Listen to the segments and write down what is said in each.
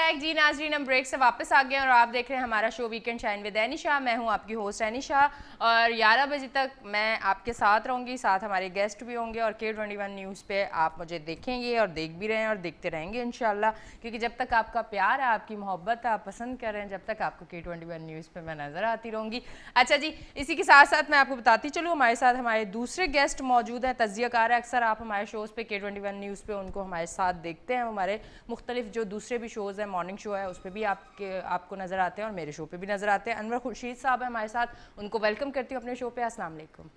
Back जी नाजरीन, हम break से वापस आ गए और आप देख रहे हैं हमारा show weekend shine with Anisha. मैं हूं आपकी होस्ट एनिशा और 11 बजे तक मैं आपके साथ रहूंगी, साथ हमारे गेस्ट भी होंगे और K21 न्यूज़ पे आप मुझे देखेंगे और देख भी रहे हैं और देखते रहेंगे इंशाल्लाह, क्योंकि जब तक आपका प्यार है, आपकी मोहब्बत है, आप पसंद कर रहे हैं, जब तक आपको K21 न्यूज़ पे मैं नज़र आती रहूँगी। अच्छा जी, इसी के साथ साथ मैं आपको बताती चलूँ हमारे साथ हमारे दूसरे गेस्ट मौजूद हैं, तज्जियाकार है। अक्सर आप हमारे शोज़ पे K21 न्यूज़ पे उनको हमारे साथ देखते हैं। हमारे मुख्तलिफ जो दूसरे भी शोज़ हैं, मॉर्निंग शो है उस पर भी आपको नज़र आते हैं और मेरे शो पे भी नज़र आते हैं। अनवर खुर्शीद साहब है हमारे साथ, उनको वेलकम करती हूँ अपने शो पे। अस्सलाम वालेकुम,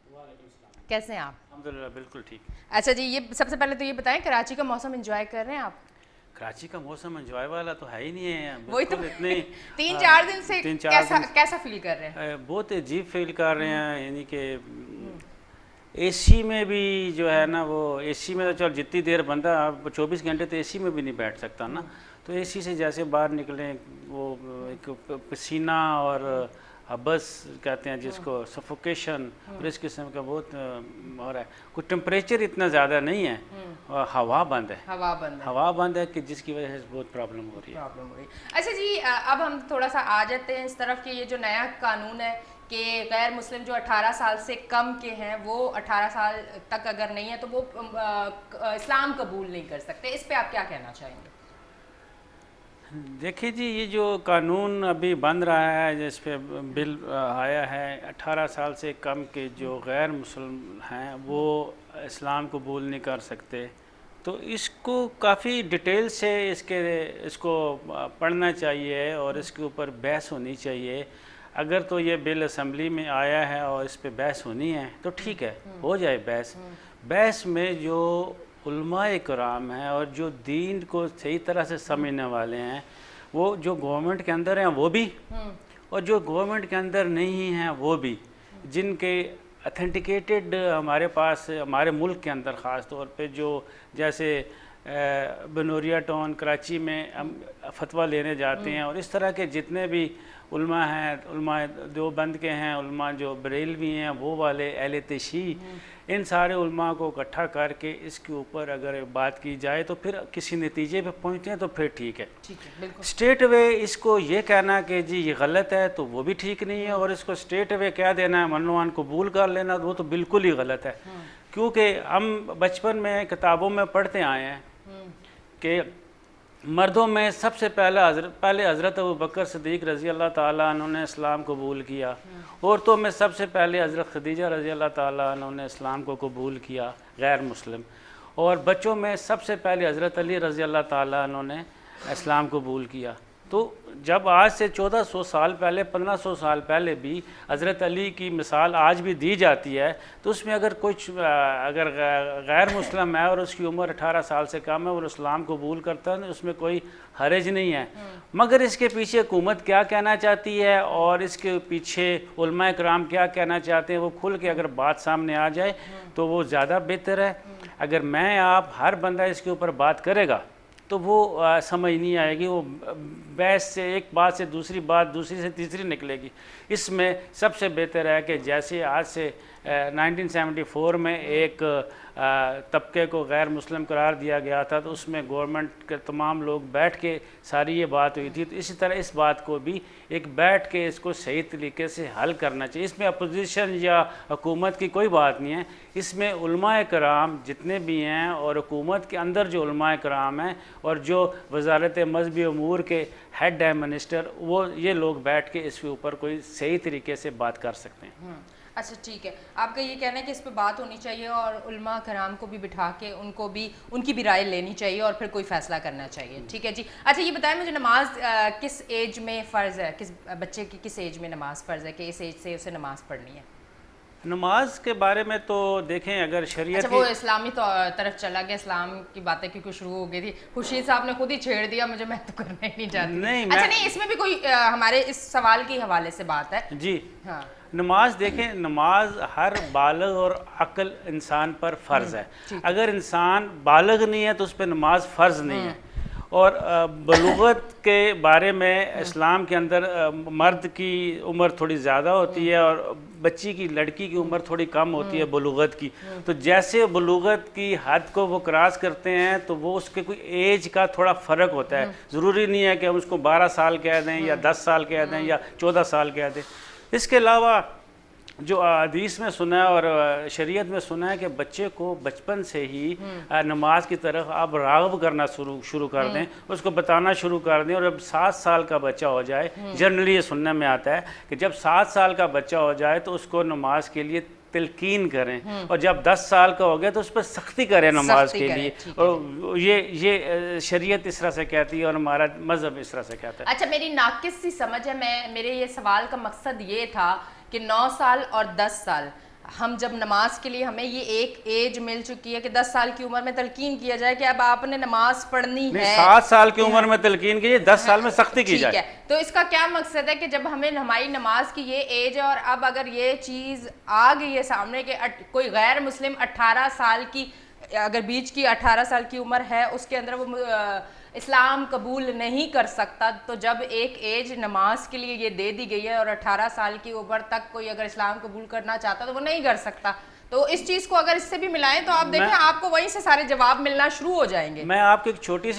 कैसे हैं आप? अल्हम्दुलिल्लाह बिल्कुल ठीक। अच्छा जी, ये सबसे पहले तो ये बताएं, कराची का मौसम एंजॉय कर रहे हैं आप? कराची का मौसम एंजॉय वाला तो है ही नहीं है, वही तो बिल्कुल इतने 3-4 दिन से तीन चार दिन कैसा फील कर रहे हैं? बहुत अजीब फील कर रहे हैं। यानी कि एसी में भी जो है ना, वो एसी में तो चल जितनी देर बंदा 24 घंटे तो एसी में भी नहीं बैठ सकता ना, तो एसी से जैसे बाहर निकले वो एक पसीना और हबस कहते हैं जिसको, सफोकेशन और इस किस्म का बहुत हो रहा है। कुछ टेम्परेचर इतना ज़्यादा नहीं है और हवा बंद है, हवा बंद है कि जिसकी वजह से बहुत प्रॉब्लम हो रही है। अच्छा जी, अब हम थोड़ा सा आ जाते हैं इस तरफ कि ये जो नया कानून है कि गैर मुस्लिम जो 18 साल से कम के हैं वो 18 साल तक अगर नहीं है तो वो इस्लाम कबूल नहीं कर सकते, इस पे आप क्या कहना चाहेंगे? देखिए जी, ये जो कानून अभी बन रहा है, जिस पे बिल आया है, 18 साल से कम के जो गैर मुस्लिम हैं वो इस्लाम कबूल नहीं कर सकते, तो इसको काफ़ी डिटेल से इसको पढ़ना चाहिए और इसके ऊपर बहस होनी चाहिए। अगर तो ये बिल असम्बली में आया है और इस पे बहस होनी है तो ठीक है, हो जाए बहस। बहस में जो उलमाए कराम हैं और जो दीन को सही तरह से समझने वाले हैं, वो जो गवर्नमेंट के अंदर हैं वो भी और जो गवर्नमेंट के अंदर नहीं हैं वो भी, जिनके अथेंटिकेटेड हमारे पास हमारे मुल्क के अंदर ख़ास तौर पे जो जैसे बनोरिया टाउन कराची में हम फतवा लेने जाते हैं और इस तरह के जितने भी उलमा हैं, उलमा देवबंद के हैं, उलमा जो बरेलवी हैं वो वाले, अहले तशी, इन सारे उलमा को इकट्ठा करके इसके ऊपर अगर बात की जाए तो फिर किसी नतीजे पे पहुँचते हैं तो फिर ठीक है। स्ट्रेट वे इसको ये कहना कि जी ये गलत है तो वो भी ठीक नहीं है, और इसको स्ट्रेट वे कह देना है, मनोवान कबूल कर लेना, वो तो बिल्कुल ही गलत है। क्योंकि हम बचपन में किताबों में पढ़ते आए हैं कि मर्दों में सबसे पहले हज़रत अबू बकर सिद्दीक़ रज़ी अल्लाह ताला अन्हु ने इस्लाम कबूल किया, औरतों में सबसे पहले हज़रत खदीजा रज़ी अल्लाह ताला अन्हु ने इस्लाम को कबूल किया गैर मुस्लिम, और बच्चों में सबसे पहले हज़रत अली रज़ी अल्लाह ताला अन्हु ने इस्लाम कबूल किया। तो जब आज से 1400 साल पहले, 1500 साल पहले भी हज़रत अली की मिसाल आज भी दी जाती है, तो उसमें अगर कुछ अगर गैर मुस्लिम है और उसकी उम्र 18 साल से कम है और इस्लाम कबूल करता है, उसमें कोई हरज नहीं है। मगर इसके पीछे हुकूमत क्या कहना चाहती है और इसके पीछे उलमा कराम क्या कहना चाहते हैं, वो खुल के अगर बात सामने आ जाए तो वो ज़्यादा बेहतर है। अगर मैं आप हर बंदा इसके ऊपर बात करेगा तो वो समझ नहीं आएगी, वो बहस से एक बात से दूसरी बात, दूसरी से तीसरी निकलेगी। इसमें सबसे बेहतर है कि जैसे आज से 1974 में एक तबके को गैर मुस्लिम करार दिया गया था, तो उसमें गवर्नमेंट के तमाम लोग बैठ के सारी ये बात हुई थी, तो इसी तरह इस बात को भी एक बैठ के इसको सही तरीके से हल करना चाहिए। इसमें अपोजिशन या हुकूमत की कोई बात नहीं है, इसमें उलमाए कराम जितने भी हैं और हुकूमत के अंदर जो उलमाए कराम हैं और जो वजारत मजहबी अमूर के हेड है मिनिस्टर, वो ये लोग बैठ के इसके ऊपर कोई सही तरीके से बात कर सकते हैं। अच्छा ठीक है, आपका ये कहना है कि इस पे बात होनी चाहिए और उलमा कराम को भी बिठा के उनको भी उनकी भी राय लेनी चाहिए और फिर कोई फैसला करना चाहिए। ठीक है जी। अच्छा ये बताएं मुझे, नमाज किस एज में फ़र्ज़ है, किस बच्चे की किस एज में नमाज फ़र्ज़ है कि इस एज से उसे नमाज पढ़नी है? नमाज के बारे में तो देखें, अगर शरीयत अच्छा वो इस्लामी तो तरफ चला गया, इस्लाम की बातें क्योंकि शुरू हो गई थी, खुर्शीद साहब ने खुद ही छेड़ दिया मुझे, मैं तो करना ही नहीं चाहती। अच्छा नहीं, इसमें भी कोई हमारे इस सवाल के हवाले से बात है जी। हाँ, नमाज देखें, नमाज हर बालग और अक्ल इंसान पर फ़र्ज़ है। अगर इंसान बालग नहीं है तो उस पर नमाज फ़र्ज़ नहीं है, और बलूगत के बारे में इस्लाम के अंदर मर्द की उम्र थोड़ी ज़्यादा होती है और बच्ची की, लड़की की उम्र थोड़ी कम होती है बलूगत की। तो जैसे बलूगत की हद को वो क्रॉस करते हैं तो वो उसके कोई एज का थोड़ा फ़र्क होता है। ज़रूरी नहीं है कि हम उसको 12 साल कह दें या 10 साल कह दें या 14 साल कह दें। इसके अलावा जो हदीस में सुना है और शरीयत में सुना है कि बच्चे को बचपन से ही नमाज की तरफ आप राग़ब करना शुरू कर दें, उसको बताना शुरू कर दें। और जब 7 साल का बच्चा हो जाए, जनरली ये सुनने में आता है कि जब 7 साल का बच्चा हो जाए तो उसको नमाज के लिए तिलकीन करें, और जब 10 साल का हो गया तो उस पर सख्ती करें नमाज के लिए। और ये शरीयत इस तरह से कहती है और हमारा मज़हब इस तरह से कहता है। अच्छा, मेरी नाकिस सी समझ है, मेरे ये सवाल का मकसद ये था कि 9 साल और 10 साल, हम जब नमाज के लिए हमें ये एक एज मिल चुकी है कि 10 साल की उम्र में तलकीन किया जाए कि अब आपने नमाज पढ़नी है। 7 साल की उम्र में तलकीन कीजिए, 10 साल में सख्ती की जाए। तो इसका क्या मकसद है कि जब हमें हमारी नमाज की ये एज है और अब अगर ये चीज़ आ गई है सामने कि कोई गैर मुस्लिम 18 साल की, अगर बीच की 18 साल की उम्र है, उसके अंदर वो इस्लाम कबूल नहीं कर सकता, तो जब एक एज नमाज के लिए ये दे दी गई है और 18 साल की उम्र तक कोई अगर इस्लाम कबूल करना चाहता तो वो नहीं कर सकता। तो इस चीज को अगर इससे भी मिलाएं तो आप देखें आपको वहीं से सारे जवाब मिलना शुरू हो जाएंगे। मैं आपको एक छोटी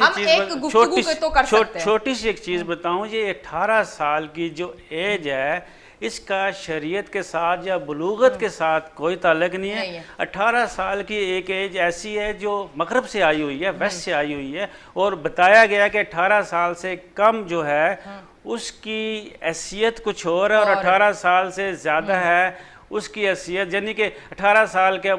सी एक चीज बताऊं। ये 18 साल की जो एज है इसका शरीयत के साथ या बलूगत के साथ कोई ताल्लुक नहीं है। 18 साल की एक एज ऐसी है जो मगरब से आई हुई है, वेस्ट से आई हुई है, और बताया गया कि 18 साल से कम जो है उसकी हैसियत कुछ और है और 18 साल से ज़्यादा है उसकी हैसियत, यानी कि 18 साल के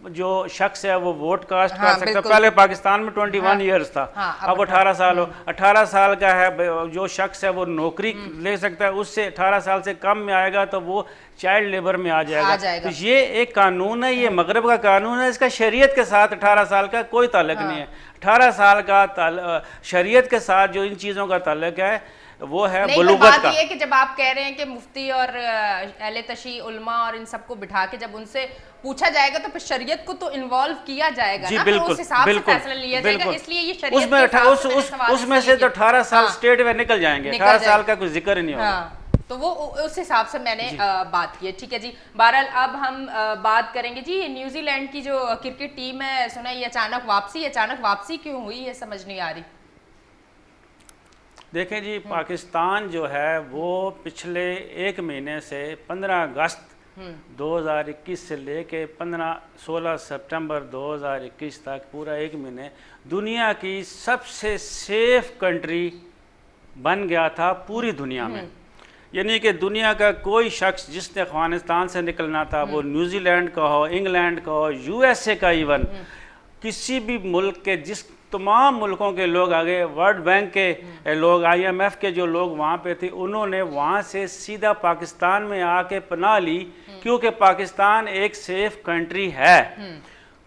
जो शख्स है वो वोट कास्ट कर सकता है। पहले पाकिस्तान में 21 ईयर्स था, अब 18 साल हो। 18 साल का है जो शख्स है वो नौकरी ले सकता है, उससे 18 साल से कम में आएगा तो वो चाइल्ड लेबर में आ जाएगा। तो ये एक कानून है, ये मगरब का कानून है, इसका शरीयत के साथ 18 साल का कोई ताल्लुक नहीं है। 18 साल का शरीयत के साथ जो इन चीज़ों का ताल्लुक है वो है बलूगत का। ये कि जब आप कह रहे हैं कि मुफ्ती और अहले तशी उलमा और इन सबको बिठा के जब उनसे पूछा जाएगा तो फिर शरीयत को तो इन्वॉल्व किया जाएगा ना, बिल्कुल, उस हिसाब से फैसला लिया जाएगा। इसलिए ये शरीयत उसमें से तो 18 साल स्ट्रेट में निकल जाएंगे, 18 साल का कोई जिक्र नहीं होगा। तो वो उस हिसाब से मैंने बात की है। ठीक है जी, बहरहाल अब हम बात करेंगे जी न्यूजीलैंड की जो क्रिकेट टीम है, सुना ये अचानक वापसी क्यों हुई है, समझ नहीं आ रही। देखें जी, पाकिस्तान जो है वो पिछले एक महीने से 15 अगस्त 2021 से लेके 16 सितंबर 2021 तक पूरा एक महीने दुनिया की सबसे सेफ कंट्री बन गया था पूरी दुनिया में। यानी कि दुनिया का कोई शख्स जिसने अफगानिस्तान से निकलना था, वो न्यूजीलैंड का हो, इंग्लैंड का हो, यूएसए का, इवन किसी भी मुल्क के, जिस तमाम मुल्कों के लोग आ गए, वर्ल्ड बैंक के लोग, IMF के जो लोग वहाँ पे थे, उन्होंने वहाँ से सीधा पाकिस्तान में आके पनाह ली, क्योंकि पाकिस्तान एक सेफ कंट्री है।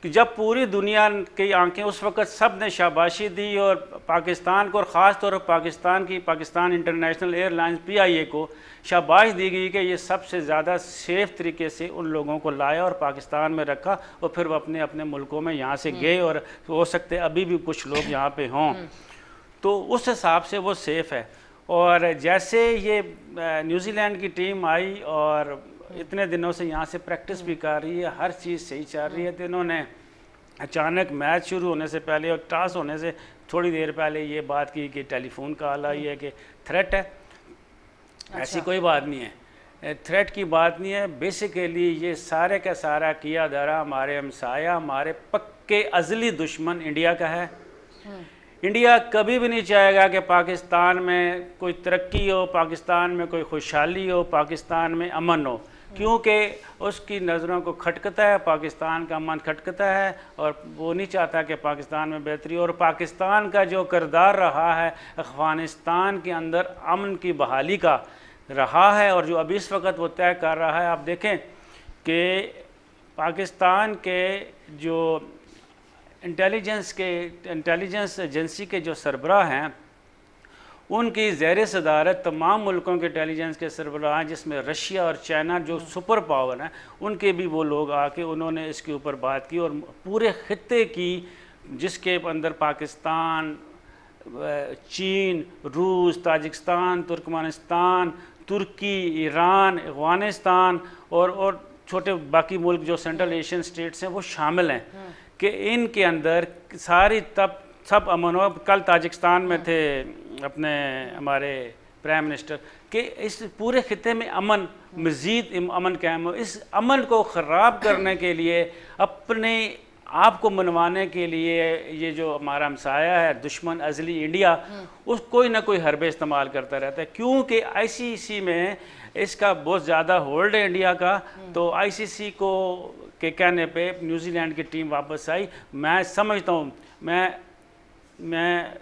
कि जब पूरी दुनिया की आंखें, उस वक्त सब ने शाबाशी दी और पाकिस्तान को, और ख़ास तौर पर पाकिस्तान इंटरनेशनल एयरलाइंस PIA को शाबाश दी गई कि ये सबसे ज़्यादा सेफ़ तरीके से उन लोगों को लाया और पाकिस्तान में रखा, और फिर वो अपने अपने मुल्कों में यहाँ से गए, और हो सकते अभी भी कुछ लोग यहाँ पे हों, तो उस हिसाब से वो सेफ़ है। और जैसे ये न्यूजीलैंड की टीम आई और इतने दिनों से यहाँ से प्रैक्टिस भी कर रही है, हर चीज़ सही चल रही है, तो इन्होंने अचानक मैच शुरू होने से पहले और टॉस होने से थोड़ी देर पहले ये बात की कि टेलीफोन कॉल आई है कि थ्रेट है। ऐसी कोई बात नहीं है, थ्रेट की बात नहीं है। बेसिकली ये सारे का सारा किया धरा हमारे हमसाया, हमारे पक्के अज़ली दुश्मन इंडिया का है। इंडिया कभी भी नहीं चाहेगा कि पाकिस्तान में कोई तरक्की हो, पाकिस्तान में कोई खुशहाली हो, पाकिस्तान में अमन हो, क्योंकि उसकी नज़रों को खटकता है, पाकिस्तान का अमन खटकता है, और वो नहीं चाहता कि पाकिस्तान में बेहतरी हो। और पाकिस्तान का जो किरदार रहा है अफ़गानिस्तान के अंदर अमन की बहाली का रहा है, और जो अभी इस वक्त वो तय कर रहा है। आप देखें कि पाकिस्तान के जो इंटेलिजेंस एजेंसी के जो सरबराह हैं, उनकी ज़ेर सदारत तमाम मुल्कों के इंटेलिजेंस के सरबराह हैं, जिसमें रशिया और चाइना जो सुपर पावर हैं, उनके भी वो लोग आके उन्होंने इसके ऊपर बात की, और पूरे ख़ित्ते की, जिसके अंदर पाकिस्तान, चीन, रूस, ताजिकिस्तान, तुर्कमेनिस्तान, तुर्की, ईरान, अफ़गानिस्तान और छोटे बाकी मुल्क जो सेंट्रल एशियन स्टेट्स हैं वो शामिल हैं कि इनके अंदर सारी तब सब अमन हो। कल ताजिकिस्तान में थे अपने हमारे प्राइम मिनिस्टर कि इस पूरे खिते में अमन, मज़ीद अमन कायम हो। इस अमन को ख़राब करने के लिए, अपने आप को मनवाने के लिए ये जो हमारा हमसाया है दुश्मन अज़ली इंडिया, उस कोई ना कोई हरबे इस्तेमाल करता रहता है। क्योंकि आईसीसी में इसका बहुत ज़्यादा होल्ड है इंडिया का, तो आईसीसी को के कहने पे न्यूजीलैंड की टीम वापस आई। मैं समझता हूँ, मैं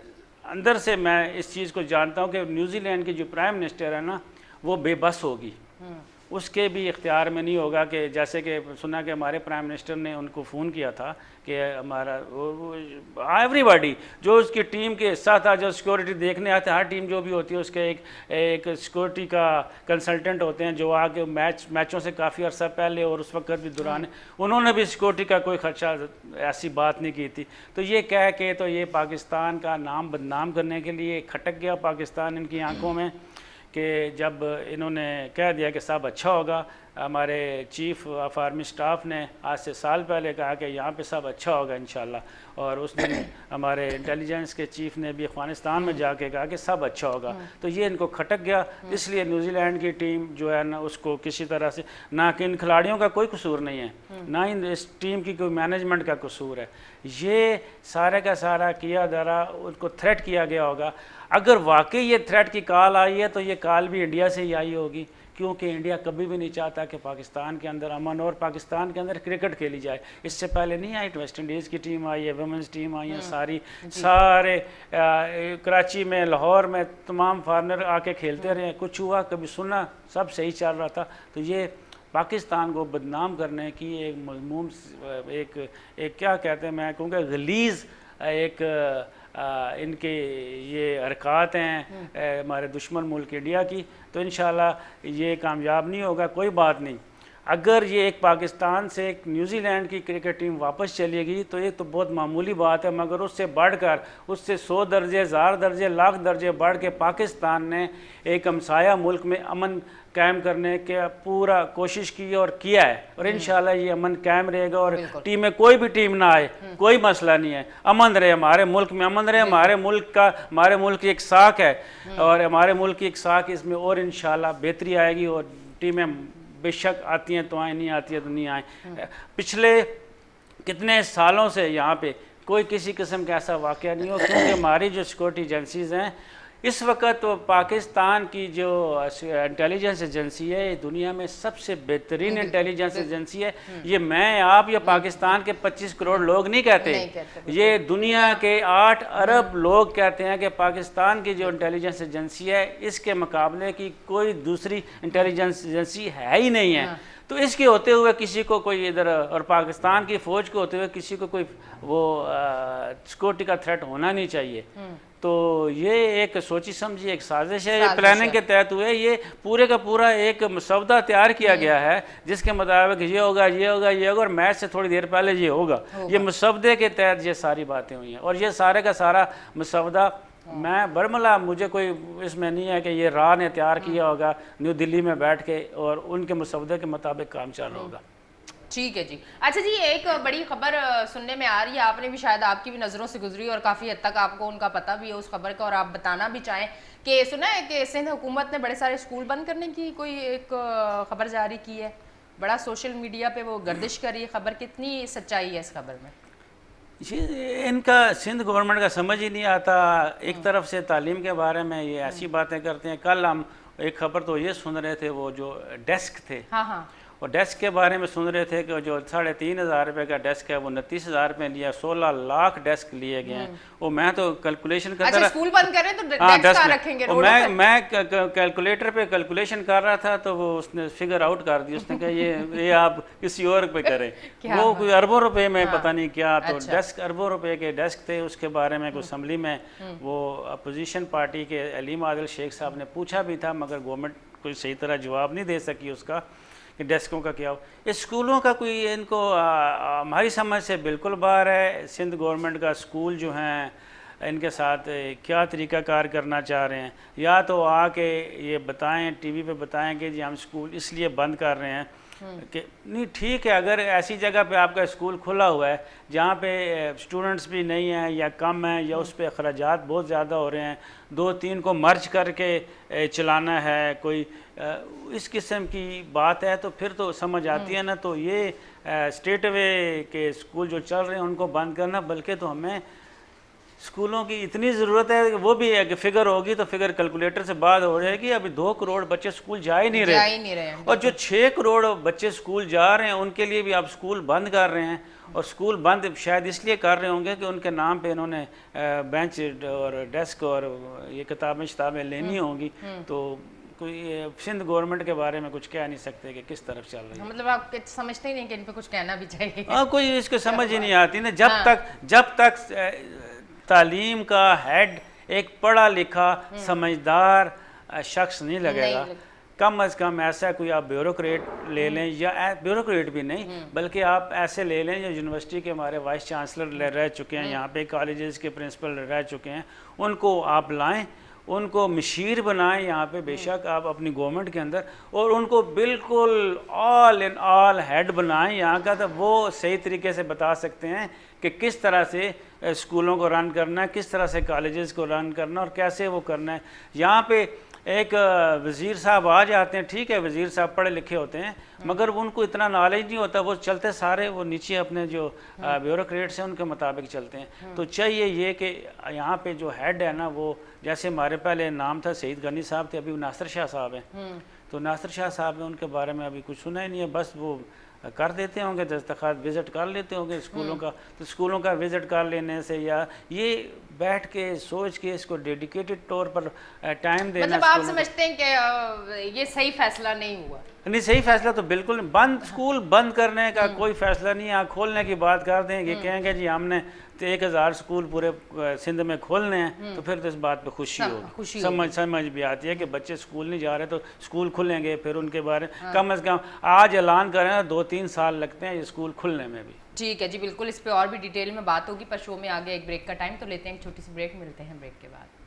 अंदर से मैं इस चीज़ को जानता हूँ कि न्यूजीलैंड की जो प्राइम मिनिस्टर है ना, वो बेबस होगी, उसके भी इख्तियार में नहीं होगा कि जैसे कि सुना कि हमारे प्राइम मिनिस्टर ने उनको फ़ोन किया था कि हमारा एवरीबॉडी जो उसकी टीम के साथ आज जो सिक्योरिटी देखने आते हैं, हर टीम जो भी होती है उसके एक सिक्योरिटी का कंसल्टेंट होते हैं जो आके मैचों से काफ़ी अर्सा पहले और उस वक्त भी दौरान उन्होंने भी सिक्योरिटी का कोई खर्चा ऐसी बात नहीं की थी। तो ये कह के तो ये पाकिस्तान का नाम बदनाम करने के लिए खटक गया पाकिस्तान इनकी आंखों में कि जब इन्होंने कह दिया कि सब अच्छा होगा। हमारे चीफ़ ऑफ आर्मी स्टाफ ने आज से साल पहले कहा कि यहाँ पे सब अच्छा होगा इंशाल्लाह, और उस दिन हमारे इंटेलिजेंस के चीफ़ ने भी अफ़गानिस्तान में जाके कहा कि सब अच्छा होगा। तो ये इनको खटक गया, इसलिए न्यूजीलैंड की टीम जो है ना उसको किसी तरह से, ना कि इन खिलाड़ियों का कोई कसूर नहीं है, ना ही इस टीम की कोई मैनेजमेंट का कसूर है, ये सारे का सारा किया दरा उनको थ्रेट किया गया होगा। अगर वाकई ये थ्रेट की कॉल आई है तो ये कॉल भी इंडिया से ही आई होगी, क्योंकि इंडिया कभी भी नहीं चाहता कि पाकिस्तान के अंदर अमन और पाकिस्तान के अंदर क्रिकेट खेली जाए। इससे पहले नहीं आई, वेस्ट इंडीज़ की टीम आई है, वुमेंस टीम आई है, सारे कराची में, लाहौर में तमाम फॉरनर आके खेलते रहे, कुछ हुआ कभी सुना, सब सही चल रहा था। तो ये पाकिस्तान को बदनाम करने की एक मज़मूम एक क्या कहते हैं, मैं कहूँगा गलीज़ एक इनके ये हरकत हैं हमारे दुश्मन मुल्क इंडिया की। तो इंशाल्लाह ये कामयाब नहीं होगा, कोई बात नहीं। अगर ये एक पाकिस्तान से एक न्यूजीलैंड की क्रिकेट टीम वापस चलेगी तो ये तो बहुत मामूली बात है, मगर उससे बढ़कर, उससे 100 दर्जे, 1000 दर्जे, लाख दर्जे बढ़ के पाकिस्तान ने एक हमसाया मुल्क में अमन कायम करने के पूरा कोशिश की और किया है, और इंशाल्लाह ये अमन कायम रहेगा। और टीम में कोई भी टीम ना आए, कोई मसला नहीं है, अमन रहे, हमारे मुल्क में अमन रहे। हमारे मुल्क की एक साख है, और हमारे मुल्क की एक साख, इसमें और इंशाल्लाह बेहतरी आएगी। और टीमें बेशक आती हैं तो आए, नहीं आती है तो नहीं आए। पिछले कितने सालों से यहाँ पे कोई किसी किस्म का ऐसा वाक़या नहीं हो, क्योंकि हमारी जो सिक्योरिटी एजेंसीज़ हैं इस वक्त तो पाकिस्तान की जो इंटेलिजेंस एजेंसी है ये दुनिया में सबसे बेहतरीन इंटेलिजेंस एजेंसी है। ये मैं, आप या पाकिस्तान के 25 करोड़ लोग नहीं कहते, ये दुनिया के 8 अरब लोग कहते हैं कि पाकिस्तान की जो इंटेलिजेंस एजेंसी है इसके मुकाबले की कोई दूसरी इंटेलिजेंस एजेंसी है ही नहीं है। तो इसके होते हुए किसी को कोई इधर, और पाकिस्तान की फ़ौज के होते हुए किसी को कोई वो सिक्योरिटी का थ्रेट होना नहीं चाहिए। तो ये एक सोची समझी एक साजिश है, ये प्लानिंग के तहत हुए, ये पूरे का पूरा एक मसौदा तैयार किया गया है जिसके मुताबिक ये होगा, ये होगा, ये होगा, और मैच से थोड़ी देर पहले ये होगा। ये मसौदे के तहत ये सारी बातें हुई हैं, और ये सारे का सारा मसौदा मैं बरमला, मुझे कोई इसमें नहीं है कि ये राह ने तैयार किया होगा न्यू दिल्ली में बैठ के, और उनके मसौदे के मुताबिक काम चल रहा होगा। ठीक है जी। अच्छा जी, एक बड़ी खबर सुनने में आ रही है, आपने भी शायद, आपकी भी नज़रों से गुजरी और काफ़ी हद तक आपको उनका पता भी है उस खबर का, और आप बताना भी चाहें कि सुना है कि सिंध हुकूमत ने बड़े सारे स्कूल बंद करने की कोई एक खबर जारी की है, बड़ा सोशल मीडिया पे वो गर्दिश कर रही है खबर, कितनी सच्चाई है इस खबर में? ये इनका सिंध गवर्नमेंट का समझ ही नहीं आता। एक तरफ से तालीम के बारे में ये ऐसी बातें करते हैं। कल हम एक खबर तो ये सुन रहे थे, वो जो डेस्क थे, हाँ, और डेस्क के बारे में सुन रहे थे कि जो 3,500 रुपये का डेस्क है वो 29,000 रुपये लिया, 16 लाख डेस्क लिए गए हैं। वो मैं तो कैलकुलेशन करता रहा, स्कूल बंद करें तो डेस्क कहाँ रखेंगे? मैं कैलकुलेटर पे कैलकुलेशन कर रहा था तो वो उसने फिगर आउट कर दी, उसने कहा ये आप किसी और पे करें। वो कोई अरबों रुपए में पता नहीं क्या, तो डेस्क अरबों रुपए के डेस्क थे। उसके बारे में कोई असम्बली में वो अपोजिशन पार्टी के अलीम आदिल शेख साहब ने पूछा भी था, मगर गवर्नमेंट कोई सही तरह जवाब नहीं दे सकी उसका कि डेस्कों का क्या हो। इस स्कूलों का कोई इनको हमारी समझ से बिल्कुल बाहर है। सिंध गवर्नमेंट का स्कूल जो हैं इनके साथ क्या तरीक़ाकार करना चाह रहे हैं, या तो आके ये बताएं, टीवी पे बताएं कि जी हम स्कूल इसलिए बंद कर रहे हैं कि नहीं। ठीक है, अगर ऐसी जगह पे आपका स्कूल खुला हुआ है जहाँ पे स्टूडेंट्स भी नहीं हैं या कम हैं, या उस पर अखराजात बहुत ज़्यादा हो रहे हैं, 2-3 को मर्ज करके चलाना है, कोई इस किस्म की बात है, तो फिर तो समझ आती है ना। तो ये स्टेट वे के स्कूल जो चल रहे हैं उनको बंद करना, बल्कि तो हमें स्कूलों की इतनी ज़रूरत है कि वो भी एक फिगर होगी तो फिगर कैलकुलेटर से बात हो जाएगी। अभी 2 करोड़ बच्चे स्कूल जा ही नहीं रहे, और जो 6 करोड़ बच्चे स्कूल जा रहे हैं उनके लिए भी आप स्कूल बंद कर रहे हैं। और स्कूल बंद शायद इसलिए कर रहे होंगे कि उनके नाम पे इन्होंने बेंच और डेस्क और ये किताबें लेनी होंगी। तो कोई सिंध गवर्नमेंट के बारे में कुछ कह नहीं सकते कि किस तरफ चल रही है। मतलब आप समझते ही नहीं कि इन पे कुछ कहना भी चाहिए। हाँ, कोई इसको समझ ही नहीं आती ना। जब तक तालीम का हेड एक पढ़ा लिखा समझदार शख्स नहीं लगेगा, कम अज़ कम ऐसा कोई आप ब्यूरोक्रेट ले लें, या ब्यूरोक्रेट भी नहीं बल्कि आप ऐसे ले लें जो यूनिवर्सिटी के हमारे वाइस चांसलर रह चुके हैं, यहाँ पे कॉलेजेस के प्रिंसिपल रह चुके हैं, उनको आप लाएं, उनको मशीर बनाएं यहाँ पे बेशक आप अपनी गवर्नमेंट के अंदर, और उनको बिल्कुल ऑल इन ऑल हेड बनाएं यहाँ का। तो वो सही तरीके से बता सकते हैं कि किस तरह से स्कूलों को रन करना है, किस तरह से कॉलेजेस को रन करना, और कैसे वो करना है। यहाँ पे एक वज़ीर साहब आ जाते हैं, ठीक है, वज़ीर साहब पढ़े लिखे होते हैं, मगर उनको इतना नॉलेज नहीं होता, वो चलते सारे वो नीचे अपने जो ब्यूरोक्रेट्स हैं उनके मुताबिक चलते हैं। तो चाहिए ये कि यहाँ पे जो हेड है ना, वो जैसे हमारे पहले नाम था सईद गनी साहब थे, अभी नासिर शाह साहब हैं। तो नासिर शाह साहब हैं, उनके बारे में अभी कुछ सुना ही नहीं है, बस वो कर देते होंगे दस्तखत, विज़िट कर लेते होंगे स्कूलों का। तो स्कूलों का विज़िट कर लेने से, या ये बैठ के सोच के इसको डेडिकेटेड तौर पर टाइम देना, मतलब आप समझते हैं कि ये सही फैसला नहीं हुआ? नहीं, सही फैसला तो बिल्कुल बंद, स्कूल बंद करने का कोई फैसला नहीं है। खोलने की बात कर दें कि कहेंगे जी हमने तो 1000 स्कूल पूरे सिंध में खोलने हैं, तो फिर तो इस बात पे खुशी होगी, समझ भी आती है कि बच्चे स्कूल नहीं जा रहे तो स्कूल खुलेंगे, फिर उनके बारे कम अज़ कम आज ऐलान करें ना 2-3 साल लगते हैं ये स्कूल खुलने में भी। ठीक है जी, बिल्कुल इस पे और भी डिटेल में बात होगी, पर शो में आगे एक ब्रेक का टाइम, तो लेते हैं एक छोटी सी ब्रेक, मिलते हैं ब्रेक के बाद।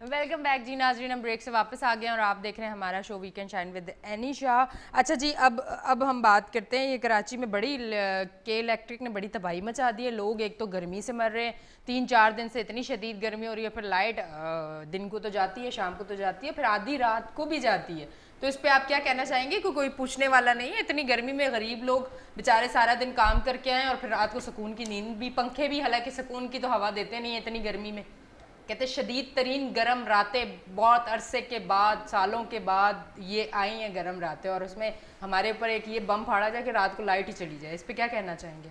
वेलकम बैक जी नाजरीन, हम ब्रेक से वापस आ गए हैं और आप देख रहे हैं हमारा show weekend shine with any Shah. अच्छा जी, अब हम बात करते हैं, ये कराची में बड़ी के इलेक्ट्रिक ने बड़ी तबाही मचा दी है। लोग एक तो गर्मी से मर रहे हैं, 3-4 दिन से इतनी शदीद गर्मी हो रही है, फिर लाइट दिन को तो जाती है, शाम को तो जाती है, फिर आधी रात को भी जाती है। तो इस पर आप क्या कहना चाहेंगे कि कोई पूछने वाला नहीं है? इतनी गर्मी में गरीब लोग बेचारे सारा दिन काम करके आए और फिर रात को सुकून की नींद भी, पंखे भी हालांकि सुकून की तो हवा देते नहीं है इतनी गर्मी में। कहते शदीद तरीन गर्म रातें, बहुत अरसे के बाद, सालों के बाद ये आई हैं गर्म रातें, और उसमें हमारे ऊपर एक ये बम फाड़ा जाए कि रात को लाइट ही चली जाए। इस पे क्या कहना चाहेंगे?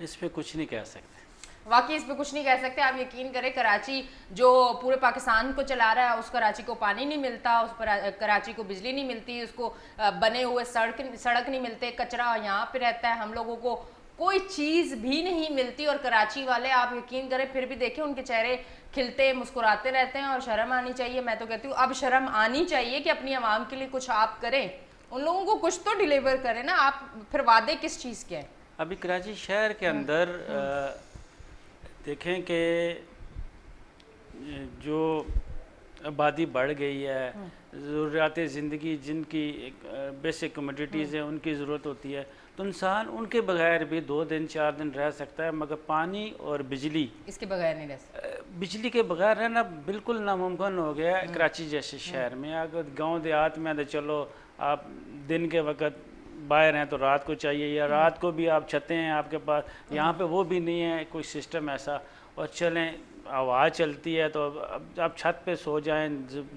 इस पे कुछ नहीं कह सकते, वाकई इस पे कुछ नहीं कह सकते। आप यकीन करें, कराची जो पूरे पाकिस्तान को चला रहा है, उस कराची को पानी नहीं मिलता, उस पर कराची को बिजली नहीं मिलती, उसको बने हुए सड़क नहीं मिलते, कचरा यहाँ पे रहता है, हम लोगों को कोई चीज़ भी नहीं मिलती। और कराची वाले आप यकीन करें फिर भी देखें उनके चेहरे खिलते मुस्कुराते रहते हैं। और शर्म आनी चाहिए, मैं तो कहती हूँ अब शर्म आनी चाहिए कि अपनी आवाम के लिए कुछ आप करें, उन लोगों को कुछ तो डिलीवर करें ना। आप फिर वादे किस चीज़ के हैं? अभी कराची शहर के अंदर देखें कि जो आबादी बढ़ गई है, ज़रूरियात ज़िंदगी जिनकी बेसिक कमोडिटीज़ हैं उनकी ज़रूरत होती है, तो इंसान उनके बगैर भी 2 दिन 4 दिन रह सकता है, मगर पानी और बिजली, इसके बगैर नहीं रह सकता। बिजली के बगैर रहना बिल्कुल नामुमकिन हो गया है कराची जैसे शहर में। अगर गांव देहात में तो चलो आप दिन के वक्त बाहर हैं तो रात को चाहिए, या रात को भी आप छतें हैं आपके पास, यहाँ पे वो भी नहीं है कोई सिस्टम ऐसा। और चलें आवाज़ चलती है तो अब आप छत पे सो जाएं,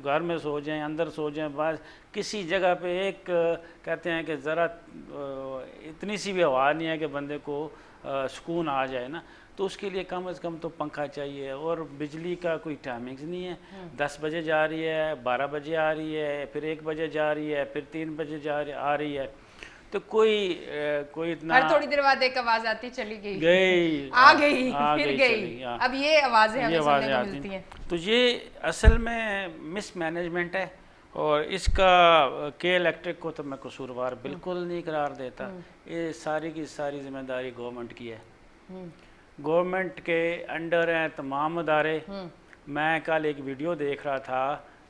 घर में सो जाएं, अंदर सो जाएं, बस किसी जगह पे एक कहते हैं कि ज़रा इतनी सी भी हवा नहीं है कि बंदे को सुकून आ जाए ना, तो उसके लिए कम से कम तो पंखा चाहिए। और बिजली का कोई टाइमिंग्स नहीं है, 10 बजे जा रही है, 12 बजे आ रही है, फिर 1 बजे जा रही है, फिर 3 बजे आ रही है। तो कोई इतना हर थोड़ी देर बाद एक आवाज आती चली गई गई आ गई आ फिर गई, गई। चली गई, हाँ। अब ये आवाजें ये हमें आवाज़ें सुनने को आती मिलती हैं। तो ये असल में मिसमैनेजमेंट है, और इसका के इलेक्ट्रिक को तो मैं कसूरवार बिल्कुल नहीं करार देता। ये सारी की सारी जिम्मेदारी गवर्नमेंट की है। गवर्नमेंट के अंडर हैं तमाम अदारे। मैं कल एक वीडियो देख रहा था,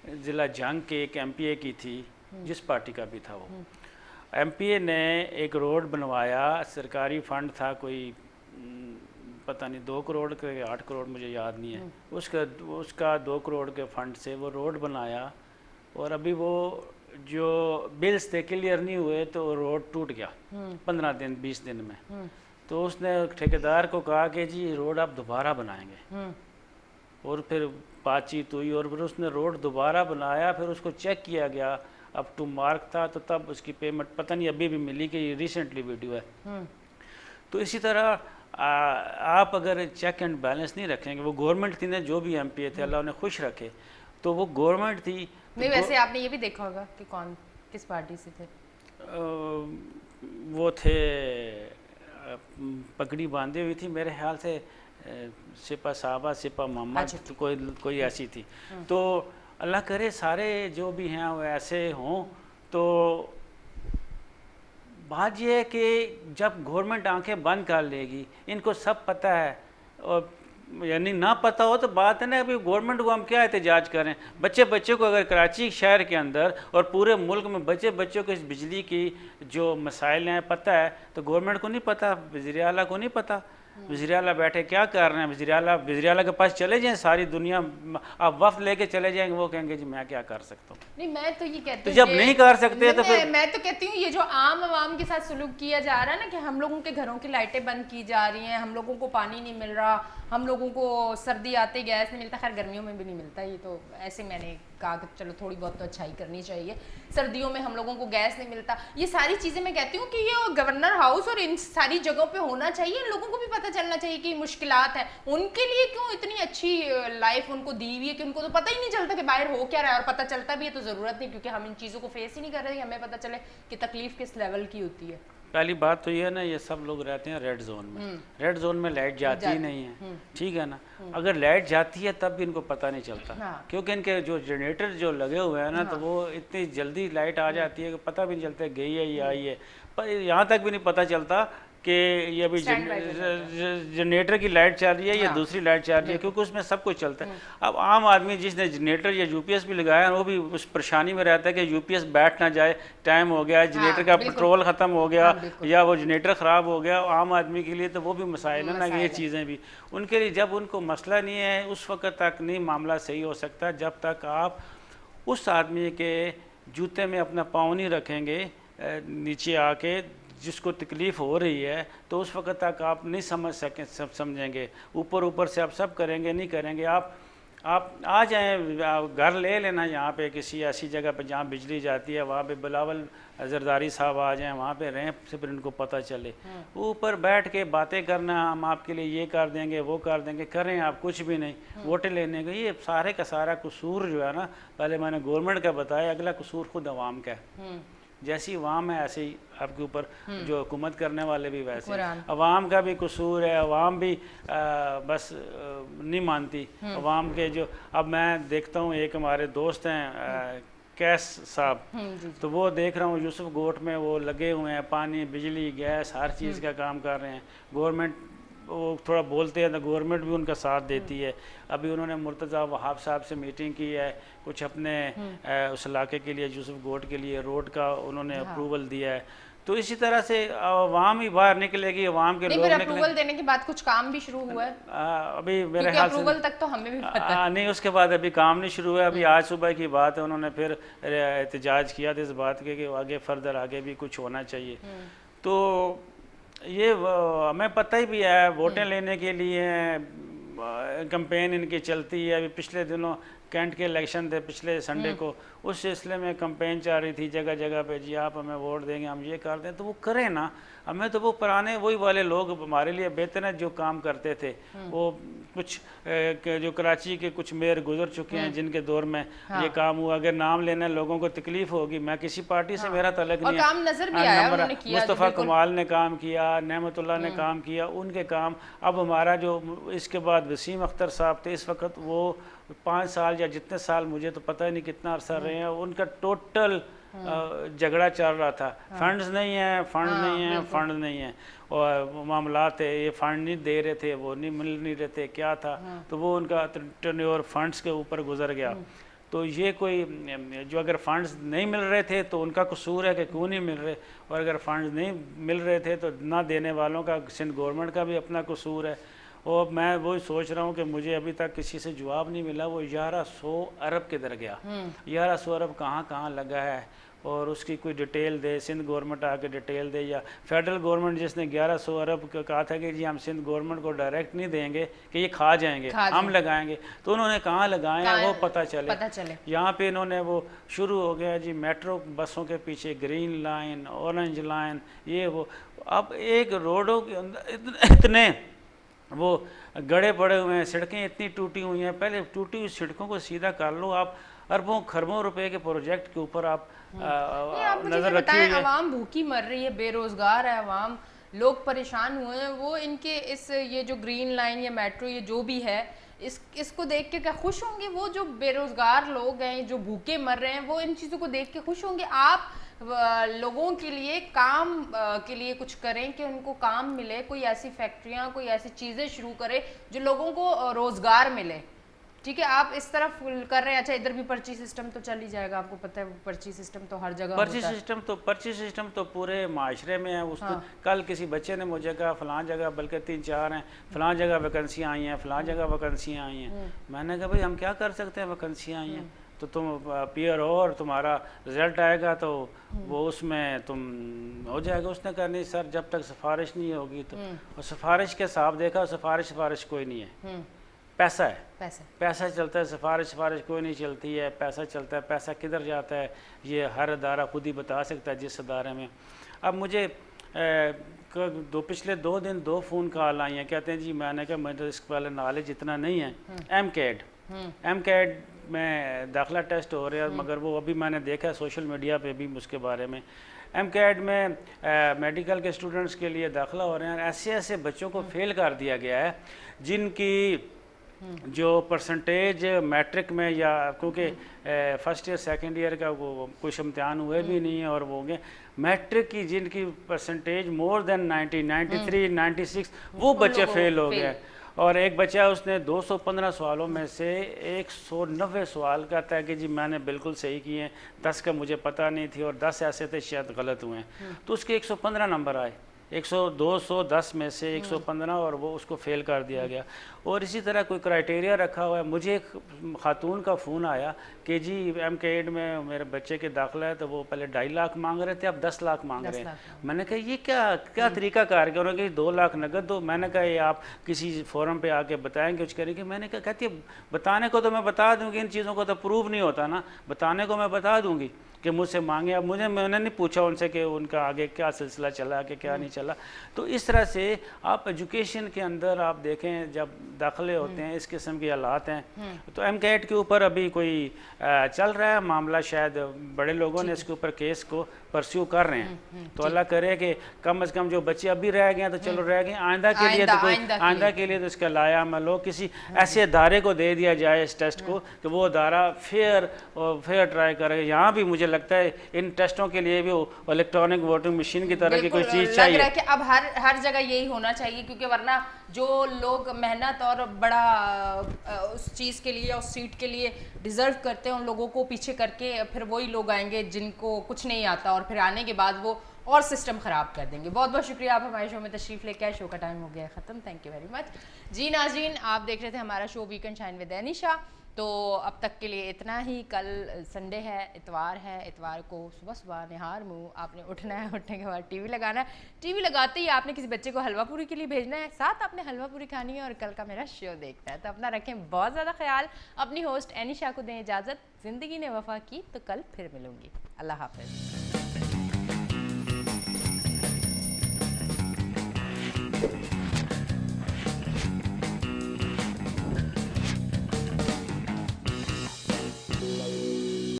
ज़िला जंग के एक MPA की थी, जिस पार्टी का भी था वो। MPA ने एक रोड बनवाया, सरकारी फंड था, कोई पता नहीं 2 करोड़ के 8 करोड़ मुझे याद नहीं है, उसका 2 करोड़ के फंड से वो रोड बनाया, और अभी वो जो बिल्स थे क्लियर नहीं हुए तो रोड टूट गया 15 दिन 20 दिन में। तो उसने ठेकेदार को कहा कि जी रोड आप दोबारा बनाएंगे, और फिर बातचीत हुई और फिर उसने रोड दोबारा बनाया। फिर उसको चेक किया गया, अप टू मार्क था, तो तब उसकी पेमेंट पता नहीं अभी भी मिली कि ये रिसेंटली वीडियो है। तो इसी तरह आप अगर चेक एंड बैलेंस नहीं रखेंगे, वो गवर्नमेंट थी ना, जो भी MPA थे अल्लाह उन्हें खुश रखे, तो वो गवर्नमेंट थी। नहीं वैसे आपने ये भी देखा होगा कि कौन किस पार्टी से थे? वो थे पगड़ी बांधी हुई थी मेरे ख्याल से, सिपा साहबा सिपा मोहम्मद, तो कोई ऐसी थी। तो अल्लाह करे सारे जो भी हैं वो ऐसे हों। तो बात यह है कि जब गवर्नमेंट आंखें बंद कर लेगी, इनको सब पता है, और यानी ना पता हो तो बात है ना, अभी गवर्नमेंट को हम क्या एहतजाज करें। बच्चे को अगर कराची शहर के अंदर और पूरे मुल्क में बच्चों को इस बिजली की जो मसाइल हैं पता है, तो गवर्नमेंट को नहीं पता, वज़ीर आला को नहीं पता। वज़ीर आला बैठे क्या कर रहे हैं? वज़ीर आला के पास चले जाएं, सारी दुनिया आप वफ्द लेके चले जाएंगे, वो कहेंगे जी मैं क्या कर सकता हूँ। नहीं मैं तो ये कहती हूँ, तो जब नहीं कर सकते तो फिर मैं तो कहती हूँ ये जो आम आवाम के साथ सुलूक किया जा रहा है ना, कि हम लोगों के घरों की लाइटें बंद की जा रही हैं, हम लोगों को पानी नहीं मिल रहा, हम लोगों को सर्दी आते गैस नहीं मिलता, खैर गर्मियों में भी नहीं मिलता, ये तो ऐसे मैंने कहा कि चलो थोड़ी बहुत तो अच्छाई करनी चाहिए। सर्दियों में हम लोगों को गैस नहीं मिलता, ये सारी चीज़ें मैं कहती हूँ कि ये गवर्नर हाउस और इन सारी जगहों पे होना चाहिए। इन लोगों को भी पता चलना चाहिए कि मुश्किलात है, उनके लिए क्यों इतनी अच्छी लाइफ उनको दी हुई है कि उनको तो पता ही नहीं चलता कि बाहर हो क्या रहा है, और पता चलता भी है तो ज़रूरत नहीं, क्योंकि हम इन चीज़ों को फेस ही नहीं कर रहे, हमें पता चले कि तकलीफ किस लेवल की होती है। पहली बात तो ये है ना, ये सब लोग रहते हैं रेड जोन में। रेड जोन में लाइट जाती ही नहीं है, ठीक है ना। अगर लाइट जाती है तब भी इनको पता नहीं चलता। हाँ। क्योंकि इनके जो जनरेटर जो लगे हुए हैं ना, हाँ। तो वो इतनी जल्दी लाइट आ जाती है कि पता भी नहीं चलता गई है या आई है। पर यहाँ तक भी नहीं पता चलता कि ये अभी जनरेटर की लाइट चल रही है या दूसरी लाइट चल रही है, क्योंकि उसमें सब कुछ चलता है। अब आम आदमी जिसने जनरेटर या UPS भी लगाया वो भी उस परेशानी में रहता है कि UPS बैठ ना जाए, टाइम हो गया, जनरेटर का पेट्रोल ख़त्म हो गया, या वो जनरेटर ख़राब हो गया। आम आदमी के लिए तो वो भी मसाइल है ना, ये चीज़ें भी उनके लिए। जब उनको मसला नहीं है उस वक्त तक नहीं मामला सही हो सकता, जब तक आप उस आदमी के जूते में अपना पाँव नहीं रखेंगे नीचे आके, जिसको तकलीफ़ हो रही है, तो उस वक्त तक आप नहीं समझेंगे। ऊपर से आप सब करेंगे, नहीं करेंगे। आप आ जाएं, घर ले लेना यहाँ पे किसी ऐसी जगह पे जहाँ बिजली जाती है, वहाँ पे बिलावल जरदारी साहब आ जाएं, वहाँ पे रहें, से फिर इनको पता चले। ऊपर बैठ के बातें करना, हम आपके लिए ये कर देंगे वो कर देंगे, करें आप कुछ भी नहीं। वोटें लेने के, ये सारे का सारा कसूर जो है ना, पहले मैंने गवर्नमेंट का बताया, अगला कसूर खुद अवाम का है। जैसी अवाम है ऐसे ही आपके ऊपर जो हुकूमत करने वाले भी वैसे। अवाम का भी कसूर है, अवाम भी बस नहीं मानती। अवाम के जो, अब मैं देखता हूँ एक हमारे दोस्त हैं कैस साहब, तो वो देख रहा हूँ यूसुफ गोट में वो लगे हुए हैं, पानी बिजली गैस हर चीज़ का काम कर रहे हैं। गवर्नमेंट वो थोड़ा बोलते हैं तो गवर्नमेंट भी उनका साथ देती है। अभी उन्होंने मुर्तज़ा वहाब साहब से मीटिंग की है, कुछ अपने उस इलाके के लिए, यूसुफ गोट के लिए रोड का उन्होंने अप्रूवल दिया है। तो इसी तरह से अवाम ही बाहर निकलेगी, अवाम के लोग अप्रूवल देने के बाद कुछ काम भी शुरू हुआ है अभी मेरे ख्याल से अप्रूवल तक तो हमें भी पता है। नहीं, उसके बाद अभी काम नहीं शुरू हुआ। अभी आज सुबह की बात है, उन्होंने फिर एहतजाज किया था इस बात के कि आगे फर्दर आगे भी कुछ होना चाहिए। तो ये हमें पता ही भी है, वोटें लेने के लिए कैंपेन इनकी चलती है। अभी पिछले दिनों कैंट के इलेक्शन थे पिछले संडे को, उस सिलसिले में कंपेन चल रही थी जगह जगह पे, जी आप हमें वोट देंगे, हम ये कर दें, तो वो करें ना। हमें तो वो पुराने वही वाले लोग हमारे लिए बेहतर हैं जो काम करते थे। वो कुछ जो कराची के कुछ मेयर गुजर चुके हैं जिनके दौर में ये काम हुआ। अगर नाम लेने लोगों को तकलीफ होगी, मैं किसी पार्टी से मेरा तलक नहीं है, काम नजर भी आया उन्होंने किया, मुस्तफ़ा कमाल ने काम किया, नेमतुल्लाह ने काम किया, उनके काम। अब हमारा जो इसके बाद वसीम अख्तर साहब थे, इस वक्त वो 5 साल या जितने साल, मुझे तो पता ही नहीं कितना अरसा रहे हैं, उनका टोटल झगड़ा चल रहा था, फंड्स नहीं है, फंड नहीं है, फंड नहीं है, और मामला थे, ये फंड नहीं दे रहे थे, वो नहीं मिल नहीं रहे थे, क्या था, तो वो उनका टर्नओवर फंड्स के ऊपर गुजर गया। तो ये कोई जो अगर फंड्स नहीं मिल रहे थे तो उनका कसूर है कि क्यों नहीं मिल रहे, और अगर फंड्स नहीं मिल रहे थे तो ना देने वालों का, सिंध गवर्नमेंट का भी अपना कसूर है। और मैं वही सोच रहा हूँ कि मुझे अभी तक किसी से जवाब नहीं मिला, वो 1100 अरब किधर गया, 1100 अरब कहाँ कहाँ लगा है, और उसकी कोई डिटेल दे, सिंध गवर्नमेंट आके डिटेल दे, या फेडरल गवर्नमेंट जिसने 1100 अरब कहा था कि जी हम सिंध गवर्नमेंट को डायरेक्ट नहीं देंगे कि ये खा जाएंगे, हम लगाएंगे, तो उन्होंने कहाँ लगाए हैं वो पता चले। यहाँ पे इन्होंने वो शुरू हो गया जी मेट्रो बसों के पीछे ग्रीन लाइन, ऑरेंज लाइन, ये वो। अब एक रोडों के अंदर इतने वो गड़े पड़े हुए हैं, सड़कें इतनी टूटी हुई हैं, पहले टूटी हुई सड़कों को सीधा कर लो। आप अरबों खरबों रुपए के प्रोजेक्ट के ऊपर आप नजर रखिए। आवाम भूखी मर रही है, बेरोजगार है आवाम, लोग परेशान हुए हैं, वो इनके इस ये जो ग्रीन लाइन या मेट्रो ये जो भी है इसको देख के क्या खुश होंगे? वो जो बेरोजगार लोग हैं जो भूखे मर रहे हैं वो इन चीज़ों को देख के खुश होंगे? आप लोगों के लिए काम के लिए कुछ करें कि उनको काम मिले, कोई ऐसी फैक्ट्रियां, कोई ऐसी चीज़ें शुरू करें जो लोगों को रोजगार मिले। ठीक है, आप इस तरफ कर रहे हैं। अच्छा, इधर भी पर्ची सिस्टम तो चल ही जाएगा, आपको पता है पर्ची सिस्टम तो हर जगह पर्ची सिस्टम तो पूरे माशरे में है। उसको कल किसी बच्चे ने मुझे कहा फलां जगह, बल्कि 3-4 हैं, फलां जगह वैकेंसियाँ आई हैं, फलां जगह वैकेंसियाँ आई हैं। मैंने कहा भाई हम क्या कर सकते हैं, वैकेंसियाँ आई हैं तो तुम पीयर हो और तुम्हारा रिजल्ट आएगा तो वो उसमें तुम हो जाएगा। उसने कहा नहीं सर, जब तक सिफारिश नहीं होगी तो, और सिफारिश के हिसाब देखा, सिफारिश कोई नहीं है, पैसा है, पैसा चलता है, सिफारिश कोई नहीं चलती है, पैसा चलता है। पैसा किधर जाता है ये हर अदारा खुद ही बता सकता है जिस अदारे में। अब मुझे पिछले 2 दिन 2 फ़ोन कॉल आई हैं, कहते हैं जी, मैंने कहा मैं तो इसके वाले नॉलेज इतना नहीं है। एम कैड में दाखिला टेस्ट हो रहे हैं, मगर वो अभी मैंने देखा है सोशल मीडिया पे भी उसके बारे में। एम कैड में मेडिकल के स्टूडेंट्स के लिए दाखिला हो रहे हैं, ऐसे बच्चों को फेल कर दिया गया है जिनकी जो परसेंटेज मैट्रिक में, या क्योंकि फर्स्ट ईयर सेकंड ईयर का वो कुछ इम्तिहान हुए भी नहीं है, और वो हो गए मैट्रिक की जिनकी परसेंटेज मोर देन 90, 93, 96 वो बच्चे फेल हो गए। और एक बच्चा उसने 215 सवालों में से 190 सवाल कहता है कि जी मैंने बिल्कुल सही किए, 10 का मुझे पता नहीं थी और 10 ऐसे थे शायद गलत हुए हैं, तो उसके 115 नंबर आए। 210 में से 115, और वो उसको फेल कर दिया गया। और इसी तरह कोई क्राइटेरिया रखा हुआ है। मुझे एक खातून का फ़ोन आया कि जी एम के एड में मेरे बच्चे के दाखिला है, तो वो पहले 2.5 लाख मांग रहे थे, अब 10 लाख मांग रहे हैं। मैंने कहा ये क्या तरीका कार के, उन्होंने कहा 2 लाख नगद दो। मैंने कहा ये आप किसी फोरम पे आके बताएंगे कुछ करेंगे? मैंने कहा, कहती है बताने को तो मैं बता दूँगी, इन चीज़ों को तो प्रूव नहीं होता ना, बताने को मैं बता दूँगी कि मुझसे मांगे। अब मैंने नहीं पूछा उनसे कि उनका आगे क्या सिलसिला चला कि क्या नहीं चला। तो इस तरह से आप एजुकेशन के अंदर आप देखें, जब दाखिले होते हैं इस किस्म के हालात हैं, तो एम कैट के ऊपर अभी कोई चल रहा है मामला, शायद बड़े लोगों ने इसके ऊपर केस को परस्यू कर रहे हैं। तो अल्लाह करे कि कम से कम जो बच्चे अभी रह गए तो चलो रह गए, आइंदा के लिए तो कोई आइंदा के लिए तो इसका लाया अमल हो, किसी ऐसे अदारे को दे दिया जाए इस टेस्ट को कि वो अदारा फेयर ट्राई करे। यहाँ भी मुझे लगता है इन टेस्टों के लिए भी इलेक्ट्रॉनिक वोटिंग मशीन की तरह की कोई चीज़ चाहिए। लग रहा है कि अब हर जगह यही होना चाहिए, क्योंकि वरना जो लोग मेहनत और बड़ा उस चीज़ के लिए, उस सीट के लिए डिज़र्व करते हैं, उन लोगों को पीछे करके फिर वही लोग आएंगे जिनको कुछ नहीं आता, और फिर आने के बाद वो और सिस्टम ख़राब कर देंगे। बहुत बहुत शुक्रिया, आप हमारे शो में तशरीफ़ लेके आए। शो का टाइम हो गया है ख़त्म। Thank you very much. जी नाज़रीन, आप देख रहे थे हमारा show weekend shine with Anisha. तो अब तक के लिए इतना ही। कल संडे है, इतवार है। इतवार को सुबह सुबह निहार मुँह आपने उठना है, उठने के बाद टीवी लगाना है। टीवी लगाते ही आपने किसी बच्चे को हलवा पूरी के लिए भेजना है, साथ आपने हलवा पूरी खानी है और कल का मेरा शो देखना है। तो अपना रखें बहुत ज़्यादा ख्याल। अपनी होस्ट एनिशा को दें इजाज़त। ज़िंदगी ने वफ़ा की तो कल फिर मिलूँगी। अल्लाह हाफ़िज़।